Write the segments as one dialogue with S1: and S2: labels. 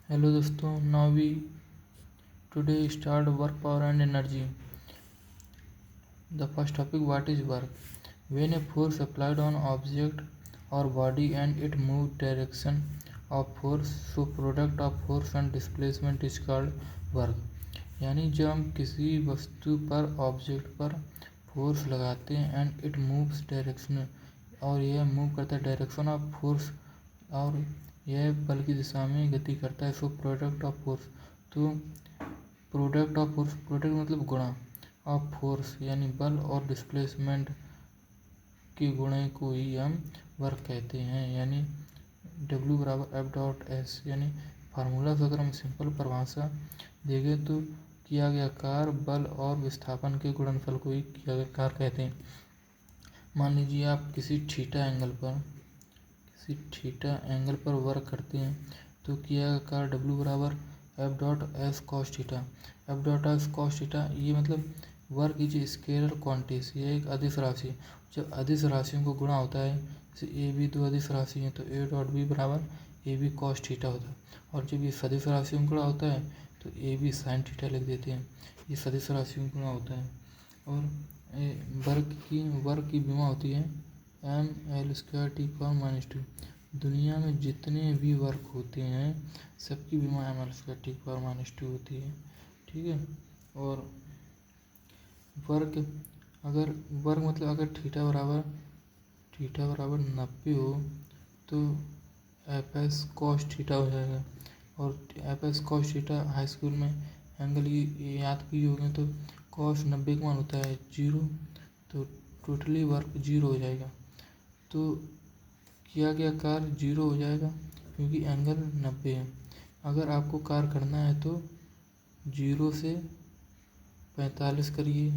S1: Hello दोस्तों, now we today start work, power and energy. The first topic, what is work? When a force applied on object or body and it moves direction of force, so product of force and displacement is called work. यानी जब हम किसी वस्तु पर object पर force लगाते हैं and it moves direction और यह मूव करता है डायरेक्शन ऑफ फोर्स और यह बल की दिशा में गति करता है, सो प्रोडक्ट ऑफ फोर्स। तो प्रोडक्ट ऑफ फोर्स, प्रोडक्ट मतलब गुणा ऑफ फोर्स यानी बल और डिस्प्लेसमेंट के गुणे को ही हम वर्क कहते हैं। यानी W बराबर एफ डॉट एस, यानी फार्मूला से अगर हम सिंपल परिभाषा देखें तो किया गया कार्य बल और विस्थापन के गुणनफल को ही किया गया कार्य कहते हैं। मान लीजिए आप किसी थीटा एंगल पर वर्क करते हैं तो किया गया कार्य W बराबर F dot S cos theta. F dot S cos theta ये मतलब वर्क इज स्केलर क्वांटिटीज, ये एक अदिश राशि। जब अदिश राशियों को गुणा होता है, जैसे ए बी दो अदिश राशि हैं तो ए डॉट बी बराबर ए बी कॉस थीटा होता है। और जब ये सदिश राशियों को गुणा होता है तो ए बी साइन थीटा लिख देते हैं, ये सदिश राशियों को गुणा होता है। और वर्क की विमा होती है M L square T power minus two. दुनिया में जितने भी वर्क होते हैं सबकी विमा M L square T power minus two होती है, ठीक है। और वर्क मतलब अगर थीटा बराबर 90 हो तो एफ एस कॉस थीटा हो जाएगा। और F S cos theta high school में एंगल ये याद किए होंगे तो कॉस 90 का मान होता है 0, तो टोटली वर्क 0 हो जाएगा। तो किया गया कार्य 0 हो जाएगा क्योंकि एंगल 90 है। अगर आपको कार्य करना है तो 0 से 45 करिए,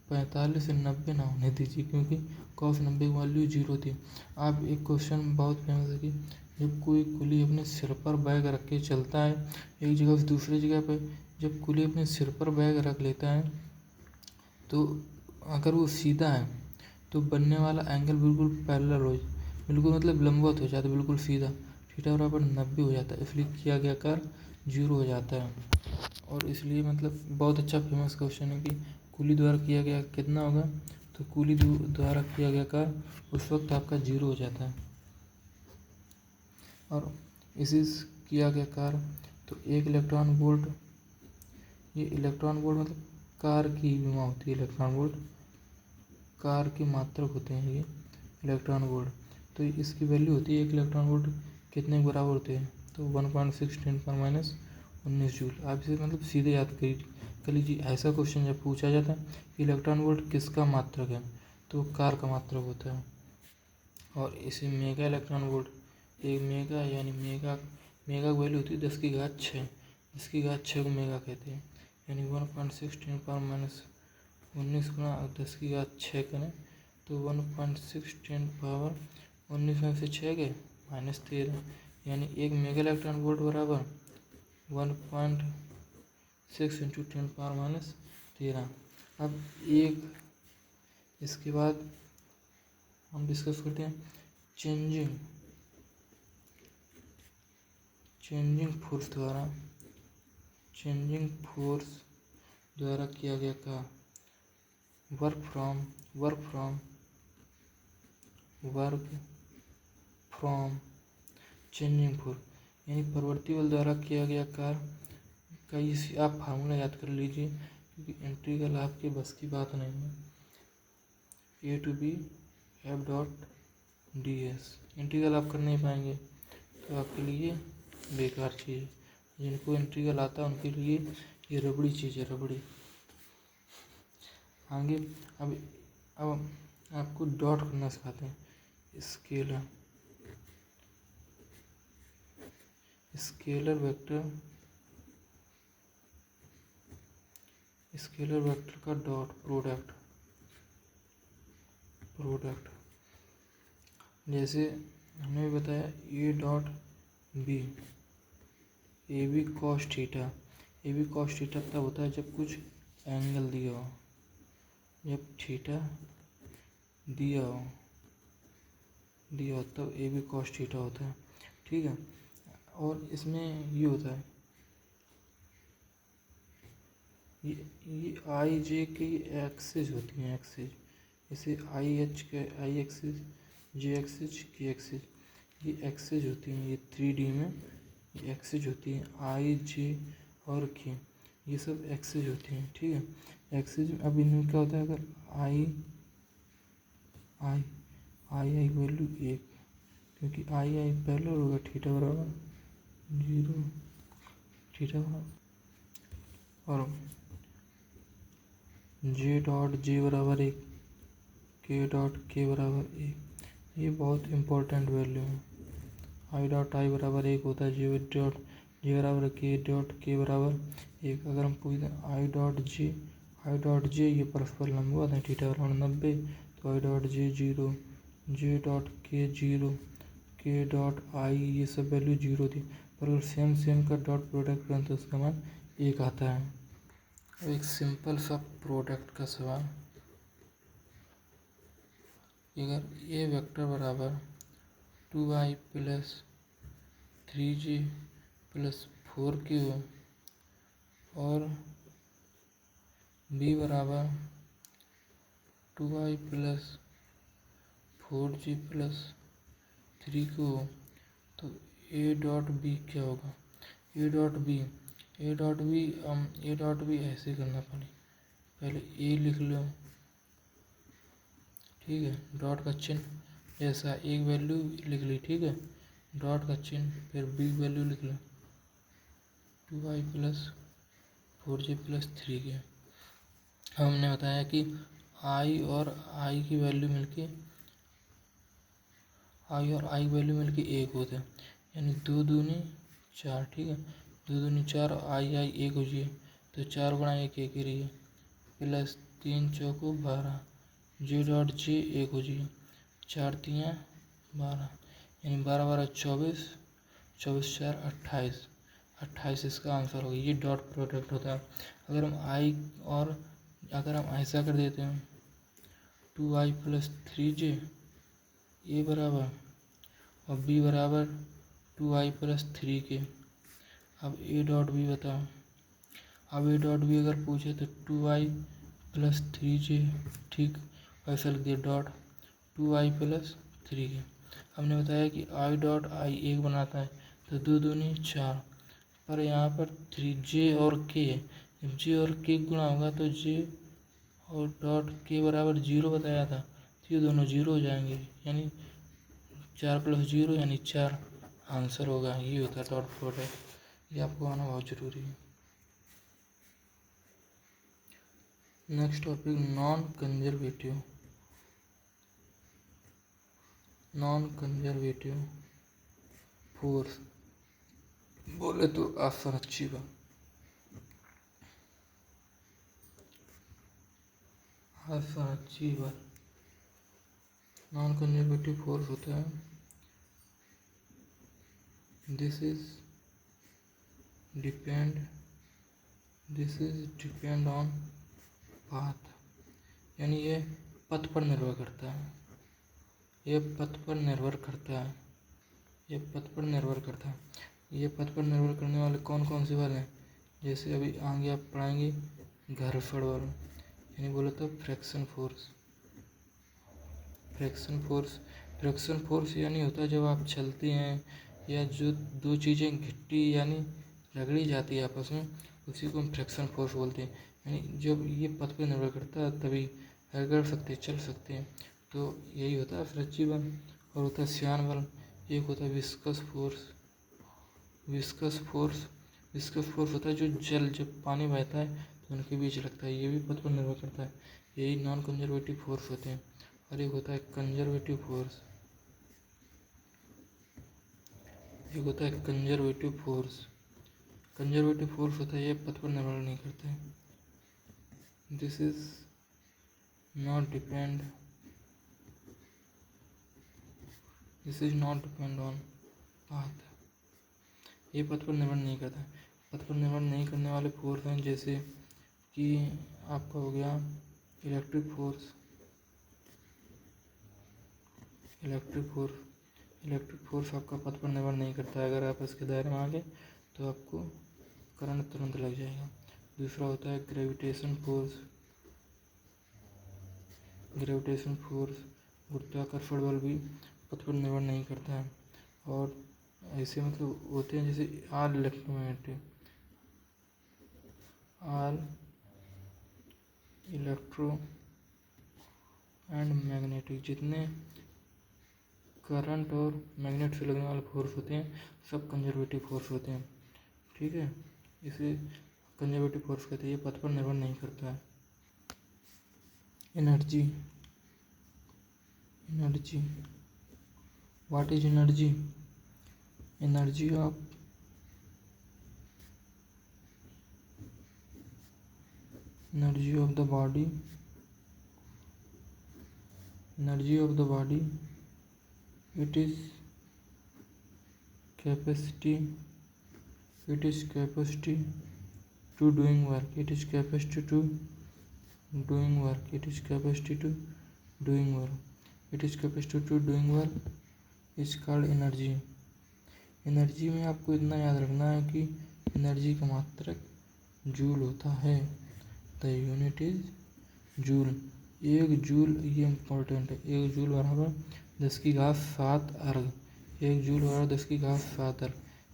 S1: 45 से 90 ना होने दीजिए क्योंकि कॉस 90 की वैल्यू 0 थी। आप एक क्वेश्चन बहुत फेमस है कि जब कोई कुली अपने सिर पर बैग रख के चलता है एक जगह से दूसरी जगह पर, जब कुली अपने सिर पर बैग रख लेता है तो अगर वो सीधा है तो बनने वाला एंगल बिल्कुल पैरेलल हो, बिल्कुल मतलब लंबवत हो जाता है, बिल्कुल सीधा। थीटा बराबर 90 हो जाता है, इसलिए किया गया कार्य 0 हो जाता है। और इसलिए मतलब बहुत अच्छा फेमस क्वेश्चन है कि कुली द्वारा किया गया कितना होगा, तो कुली द्वारा किया गया कार्य उस वक्त आपका 0 हो जाता है। और इसी किया गया कार्य तो एक इलेक्ट्रॉन वोल्ट, ये इलेक्ट्रॉन वोल्ट मतलब कार की विमा होती है। इलेक्ट्रॉन वोल्ट कार के मात्रक होते हैं ये इलेक्ट्रॉन वोल्ट। तो इसकी वैल्यू होती है एक इलेक्ट्रॉन वोल्ट कितने के बराबर होते हैं, तो 1.6 × 10⁻⁹ जूल। आप इसे मतलब सीधे याद कर लीजिए। ऐसा क्वेश्चन जब पूछा जाता है कि इलेक्ट्रॉन वोल्ट किसका मात्रक है तो कार का मात्रक होता है। और इसे मेगा इलेक्ट्रॉन वोल्ट, एक मेगा यानी मेगा की वैल्यू होती है 10⁻6, 10⁻6 को मेगा कहते हैं। यानी 1.6 × 10⁻⁹ गुणा 10⁻6 करें तो 1.6 × 10⁻⁹ में से 6 गए -13, यानी एक मेगा इलेक्ट्रॉन वोल्ट बराबर 1.6 × 10⁻⁻13। अब एक इसके बाद हम डिस्कस करते हैं चेंजिंग फोर्स द्वारा किया गया का वर्क फ्रॉम चेंजिंग फोर्स, यानी प्रवृत्ति बल द्वारा किया गया कार्य का इस आप फार्मूला याद कर लीजिए क्योंकि इंटीग्रल आपके बस की बात नहीं है। A to B F dot D S integral आप कर नहीं पाएंगे तो आपके लिए बेकार चीज़ है। जिनको इंटीग्रल आता है उनके लिए ये रबड़ी चीज़ है, रबड़ी। आगे अब आपको डॉट करना सिखाते हैं। स्केलर वेक्टर का डॉट प्रोडक्ट जैसे हमने भी बताया A dot B, A B cos theta तब होता है जब कुछ एंगल दिया हो, जब थीटा दिया हो तब ए बी कॉस थीटा होता है, ठीक है। और इसमें ये होता है, ये आई जे की एक्सिस होती हैं, एक्सिस, जैसे आई एच के आई एक्सिस, जे एक्सिस, के एक्सिस, ये एक्सिस होती हैं, ये 3D में ये एक्सिस होती हैं, आई जे और के, ये सब एक्सिस होती हैं, ठीक है। एक्सिस अब इनमें क्या होता है, अगर आई आई आई आई वैल्यू 1, क्योंकि आई आई पहले होगा थीटा बराबर 0, थीटा बराबर, और जे डॉट जे बराबर 1, के डॉट के बराबर 1, ये बहुत इंपॉर्टेंट वैल्यू है। आई डॉट आई बराबर 1 होता है, जे डॉट जे बराबर के डॉट के बराबर 1। अगर हम पूछते हैं आई डॉट जे ये परस्पर लंबवत है, थीटा बराबर 90, तो I dot J 0, J dot के 0, के डॉट आई ये सब वैल्यू 0 थी, पर अगर सेम का डॉट प्रोडक्ट करें तो उसका मान 1 आता है। अब एक सिंपल सा प्रोडक्ट का सवाल, अगर ए वेक्टर बराबर 2i plus 3j plus 4k हो और बी बराबर 2i plus 4j plus 3k हो, तो ए डॉट बी क्या होगा। ए डॉट बी ऐसे करना पड़े, पहले ए लिख लो, ठीक है, डॉट का चिन्ह ऐसा, एक वैल्यू लिख ली, ठीक है, डॉट का चिन्ह, फिर बी वैल्यू लिख लो 2i plus 4j plus 3k। हमने बताया कि आई और आई की वैल्यू मिलके एक होते हैं, यानी 2 दूनी 4, ठीक है, 2 दूनी 4, आई 1 हो जाए तो 4 गुणा 1 1 ही रही है, प्लस 3 चौको 12, जे डॉट जे 1 हो जाए, 4 3 12, यानी 12 12 24, 24 4 28, 28 इसका आंसर होगा। ये डॉट प्रोडक्ट होता है। अगर हम ऐसा कर देते हैं 2i प्लस 3j ए बराबर और बी बराबर 2i प्लस 3k। अब ए डॉट बी बताओ। अब ए डॉट बी अगर पूछे तो 2i प्लस 3j, ठीक, ऐसा लिख दिया, डॉट 2i प्लस 3k। हमने बताया कि आई डॉट आई 1 बनाता है, तो 2 दूनी 4, पर यहाँ पर 3j और k, जब j और k गुणा होगा तो j और डॉट k बराबर 0 बताया था, तो ये दोनों 0 हो जाएंगे, यानी 4 प्लस 0 यानी 4 आंसर होगा। ये होता है डॉट प्रोडक्ट, ये आपको आना बहुत ज़रूरी है। Next topic, non conservative force, बोले तो आसान अच्छी बात, नॉन कंजर्वेटिव फोर्स होता है, this is depend on path, यानी ये पथ पर निर्भर करता है, ये पथ पर निर्भर करने वाले कौन कौन से वाले हैं, जैसे अभी आगे आप पढ़ाएंगे घर्षण बल, यानी बोले तो फ्रिक्शन फोर्स यानी होता है जब आप चलते हैं या जो दो चीज़ें घिट्टी यानी रगड़ी जाती है आपस में, उसी को हम फ्रिक्शन फोर्स बोलते हैं। यानी जब ये पथ पर निर्भर करता है तभी रगड़ सकते, चल सकते हैं, तो यही होता है फ्रिक्शन बल। और होता है श्यान बल, एक होता है विस्कस फोर्स होता है जो जब पानी बहता है तो उनके बीच लगता है, ये भी पथ पर निर्भर करता है, यही नॉन कंजर्वेटिव फोर्स होते हैं। और एक होता है कंजर्वेटिव फोर्स, होता है ये पथ पर निर्भर नहीं करते, this is not depend on path, ये पथ पर निर्भर नहीं करता। पथ पर निर्भर नहीं करने वाले फोर्स हैं जैसे कि आपका हो गया इलेक्ट्रिक फोर्स, इलेक्ट्रिक फोर्स आपका पथ पर निर्भर नहीं करता है। अगर आप इसके दायरे में आ गए तो आपको करंट तुरंत लग जाएगा। दूसरा होता है ग्रेविटेशन फोर्स। ग्रेविटेशन फोर्स गुरुत्वाकर्षण बल भी पथ पर निर्भर नहीं करता है। और ऐसे मतलब होते हैं जैसे all electromagnetic, all electro and magnetic, जितने करंट और मैग्नेट से लगने वाले फोर्स होते हैं सब कंजर्वेटिव फोर्स होते हैं। ठीक है, इसे कंजर्वेटिव फोर्स कहते हैं। ये पथ पर निर्भर नहीं करता है। Energy, energy what is energy? Energy of the body, energy of the body, it is capacity to doing work, it is capacity to doing work, it is capacity to doing work, it is capacity to doing work is called energy। Energy में आपको इतना याद रखना है कि energy का मात्रक joule होता है। The unit is joule. एक जूल, ये इम्पोर्टेंट है, एक जूल बराबर 10⁻7 अर्ग। एक जूल बराबर 10⁻7 अर्ग।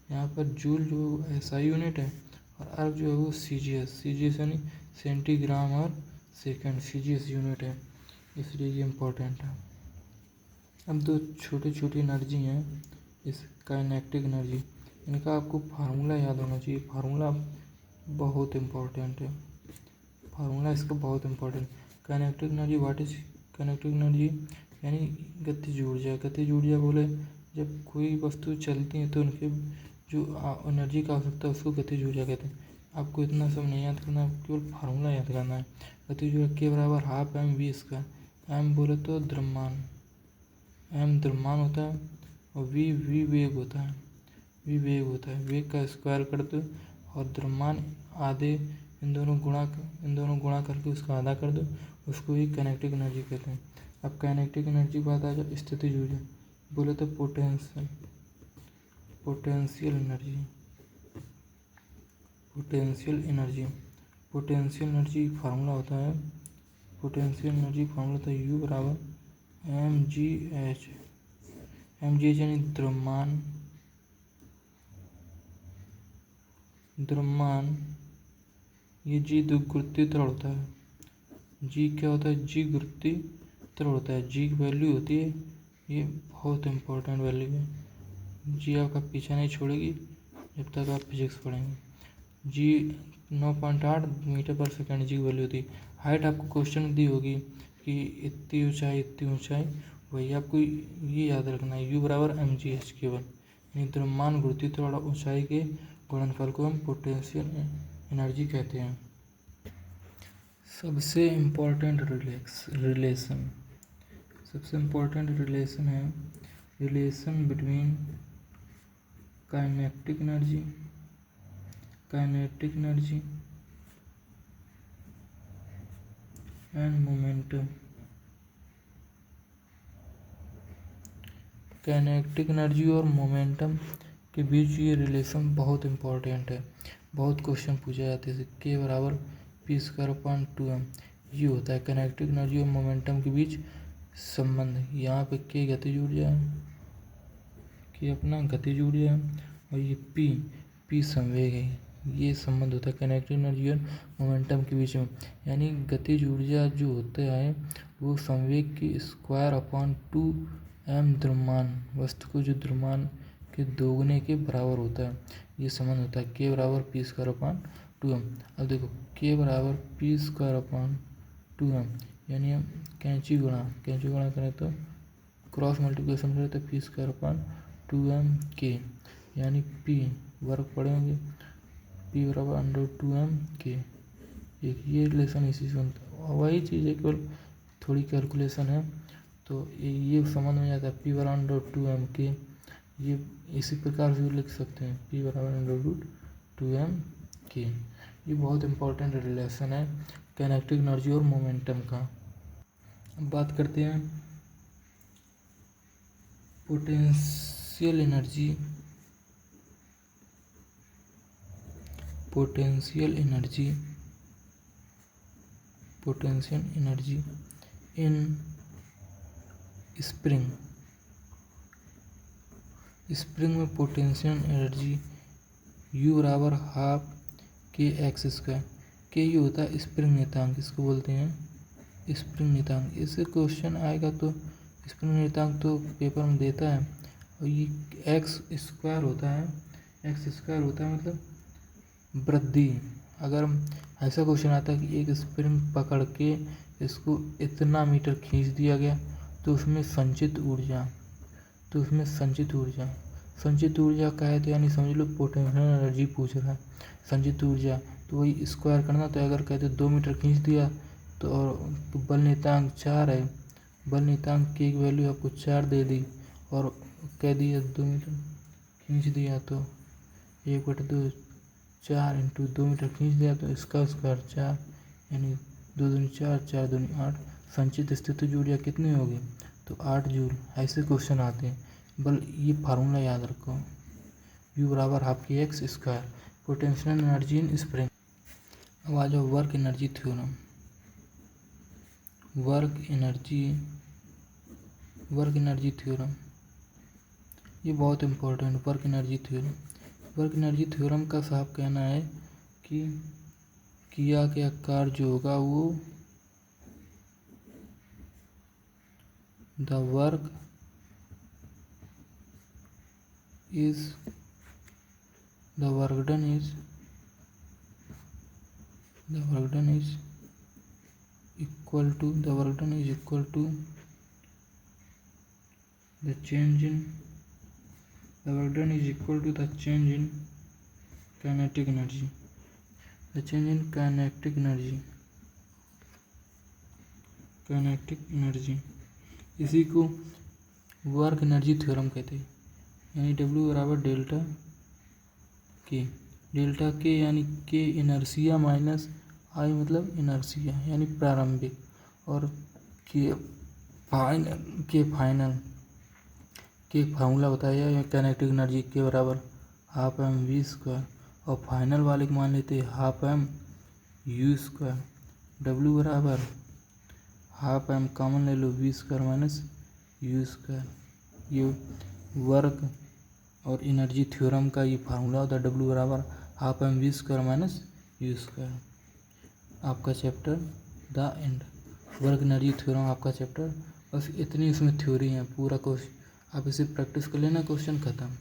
S1: यहाँ पर जूल जो ऐसा यूनिट है और अर्ग जो है वो सीजीएस यानी सेंटीग्राम और सेकंड, सीजीएस यूनिट है, इसलिए ये इम्पोर्टेंट है। अब दो छोटी छोटी एनर्जी हैं, इस काइनेटिक एनर्जी, इनका आपको फार्मूला याद होना चाहिए। फार्मूला बहुत इम्पोर्टेंट है, फार्मूला इसका बहुत important. Kinetic energy, what is kinetic energy? यानी गतिज ऊर्जा। गतिज ऊर्जा बोले जब कोई वस्तु चलती है तो उनके जो एनर्जी का आवश्यकता है उसको गतिज ऊर्जा कहते हैं। आपको इतना सब नहीं याद करना, केवल फार्मूला याद करना है। गतिज ऊर्जा के बराबर half M V square. M बोले तो द्रव्यमान, एम द्रव्यमान होता है और वी वेग होता है, वी वेग होता है। वेग का स्क्वायर कर दो और द्रव्यमान आधे, इन दोनों गुणा करके उसका आधा कर दो, उसको ही काइनेटिक एनर्जी कहते हैं। अब काइनेटिक एनर्जी की बात आ जाए, स्थितिज ऊर्जा बोले तो potential energy, potential energy formula होता है, पोटेंशियल एनर्जी फार्मूला होता है यू बराबर एम जी एच। यानी द्रव्यमान, ये जी गुरुत्वीय त्वरण होता है। जी क्या होता है? जी गुरुत्वीय त्वरण होता है। जी की वैल्यू होती है, ये बहुत इम्पोर्टेंट वैल्यू है। जी आपका पीछा नहीं छोड़ेगी जब तक आप फिजिक्स पढ़ेंगे। जी 9.8 मीटर पर सेकंड जी की वैल्यू होती है। हाइट आपको क्वेश्चन दी होगी कि इतनी ऊंचाई, वही आपको ये याद रखना है, यू बराबर एम जी एच केवल। यानी द्रव्यमान गुरुत्वीय त्वरण ऊंचाई के गुणनफल को हम पोटेंशियल एनर्जी कहते हैं। सबसे इम्पोर्टेंट रिलेशन है relation between kinetic energy and momentum. Kinetic energy और मोमेंटम के बीच ये रिलेशन बहुत इम्पोर्टेंट है, बहुत क्वेश्चन पूछे जाते हैं। के बराबर पी स्क्वायर अपॉन 2m, ये होता है काइनेटिक एनर्जी और मोमेंटम के बीच संबंध। यहाँ पे के गतिज ऊर्जा है, के अपना गतिज ऊर्जा है, और ये पी संवेग है। ये संबंध होता है काइनेटिक एनर्जी और मोमेंटम के बीच में। यानी गतिज ऊर्जा जो होता है वो संवेग की स्क्वायर अपॉन 2m द्रव्यमान, वस्तु को जो द्रव्यमान के दोगुने के बराबर होता है, ये संबंध होता है। के बराबर पी स्क्वायर अपॉन 2m। अब देखो के बराबर पी स्क्वायर अपॉन 2m, यानी हम कैंची गुणा करें तो क्रॉस मल्टीप्लिकेशन करें तो पी स्क्वायर अपॉन 2m के, यानी पी वर्ग पढ़ेंगे पी बराबर √2m के। एक ये रिलेशन इसी से वही चीज़ है, केवल थोड़ी कैलकुलेशन है। तो ये समझ में आता है, पी बराबर √2m के। ये इसी प्रकार से लिख सकते हैं, पी बराबर √2m के। ये बहुत इंपॉर्टेंट रिलेशन है काइनेटिक एनर्जी और मोमेंटम का। अब बात करते हैं पोटेंशियल एनर्जी इन स्प्रिंग में पोटेंशियल एनर्जी U बराबर हाफ के एक्स स्क्वायर। के यू होता है स्प्रिंग नियतांक, इसको बोलते हैं स्प्रिंग नियतांक। इससे क्वेश्चन आएगा तो स्प्रिंग नियतांक तो पेपर में देता है। और ये एक्स स्क्वायर होता है मतलब वृद्धि। अगर ऐसा क्वेश्चन आता है कि एक स्प्रिंग पकड़ के इसको इतना मीटर खींच दिया गया तो उसमें संचित ऊर्जा का है, तो यानी समझ लो पोटेंशियल एनर्जी पूछ रहा है। संचित ऊर्जा तो वही स्क्वायर करना। तो अगर कहते 2 मीटर खींच दिया तो और बल नियतांक 4 है, बल नियतांक की वैल्यू आपको 4 दे दी और कह दिया 2 मीटर खींच दिया तो 1/2 4 इंटू 2 मीटर खींच दिया तो इसका स्क्वायर 4, यानी 2 दूनी 4 4 दूनी 8। संचित स्थितिज ऊर्जा कितनी होगी तो 8 जूल। ऐसे क्वेश्चन आते हैं। बल ये फार्मूला याद रखो, U बराबर हाफ के x square. Potential energy in spring. अब आ जाओ work energy theorem. Work energy theorem ये बहुत इम्पोर्टेंट। वर्क एनर्जी थ्योरम का साफ कहना है कि किया गया कार्य जो होगा वो the work done is equal to the change in kinetic energy। इसी को वर्क एनर्जी थ्योरम कहते हैं। यानी W बराबर डेल्टा के यानी के इनर्शिया माइनस आई मतलब इनर्शिया यानी प्रारंभिक, और के फार्मूला बताया या काइनेटिक एनर्जी के बराबर हाफ एम वी स्क्वायर, और फाइनल वाले को मान लेते हैं half M U square. W बराबर हाफ एम कॉमन ले लो V square minus U square. ये वर्क और एनर्जी थ्योरम का ये फार्मूला होता है। W बराबर half M V square minus U square. आपका chapter the end. Work energy theorem आपका चैप्टर, बस इतनी इसमें थ्योरी है। पूरा क्वेश्चन आप इसे प्रैक्टिस कर लेना, क्वेश्चन खत्म।